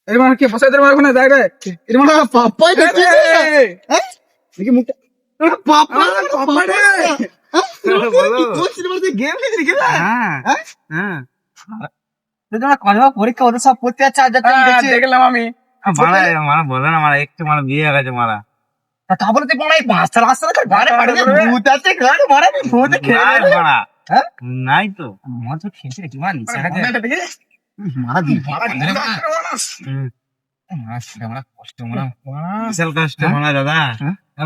এর মানে কি বসাইতে মার ওখানে যাই রে এর মানে পাপ্পাই দেখছি হ্যাঁ দেখি মুখটা পাপ্পা পাপ্পা রে বলো তুই সিনেমাতে গেম খেলি কি হ্যাঁ হ্যাঁ তোমার কলেজ পরীক্ষা ওদের সব পড়তে যাচ্ছে আজ দেখলাম আমি মারা মারা বলে না মারা একটু মারা বিয়ে হয়ে গেছে মারা তারপরে তুই মনে হয় পাঁচটা রাস্তা গাড়ি পাড়ি ভূত আছে গাড়ি মারা ভূতে খেলে মারা হ্যাঁ নাই তো মন তো খেলছে রে কিমান মারা দি মারা কষ্ট মারা বিশাল কষ্ট মারা দাদা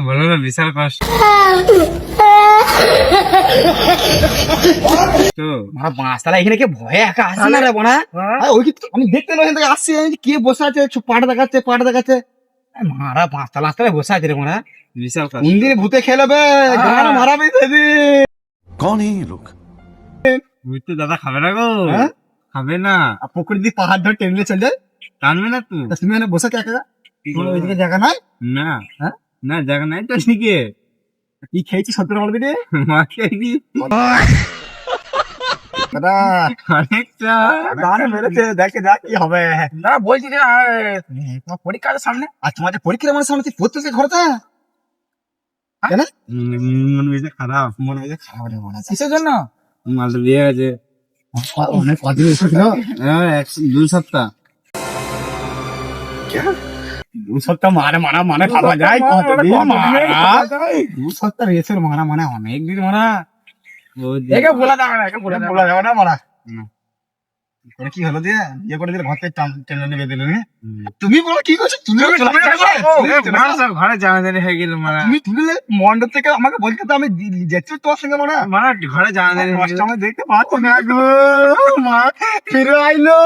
বলো না বিশাল কষ্ট তো মারা পাঁচতলা এখানে কে ভয়ে একা আসে না রে বোনা ওই কি আমি দেখতে না এখান থেকে আসছি আমি কে বসে আছে পাট দেখাচ্ছে মারা পাঁচতলা আসতে বসে আছে রে বোনা বিশাল কষ্ট কোন দিন ভূতে খেলবে গান মারাবে সেদিন कौन है ये लोग? বুঝতে দাদা খাবে না গো হ্যাঁ? খাবে না আর পুকুর দিয়ে পাহাড় ধরে টেনে চলে যায় টানবে না তুই তা তুমি এখানে বসে কে একা তোমার ওইদিকে জায়গা নাই না হ্যাঁ? না জায়গা নাই তো ঠিকই কি খেয়েছি সত্তর বলবি রে মাকে কি দাদা অনেকটা গান মেরেছে দেখে দেখ কি হবে না বলছি যে তোমার পরীক্ষা আছে সামনে আর তোমাদের পরীক্ষার আমার সামনে তুই পড়তেছে ঘরটা মন মেজে খারাপ মনে হয় যে খারাপ রে মনে আছে কিসের জন্য মালটা বিয়ে গেছে অনেক কদিন এসেছিল দু সপ্তাহ দু সপ্তাহ মানে খাওয়া যায় দু সপ্তাহ রেসের মানে অনেক দিন একে বলা যাবে না একে বলা যাবে বলা যাবে না মারা না। করে কি হলো দিয়ে ইয়ে করে দিলে ঘর থেকে টেনে নিয়ে বেঁধে দিলে তুমি বলো কি করছো তুমি ঘরে জামাদানি হয়ে গেল মারা তুমি তুলে মন্ডপ থেকে আমাকে বলতে তো আমি যাচ্ছি তোমার সঙ্গে মারা মারা ঘরে জামাদানি হয়ে গেল আমি দেখতে পাচ্ছি না গো মা ফিরে আইলো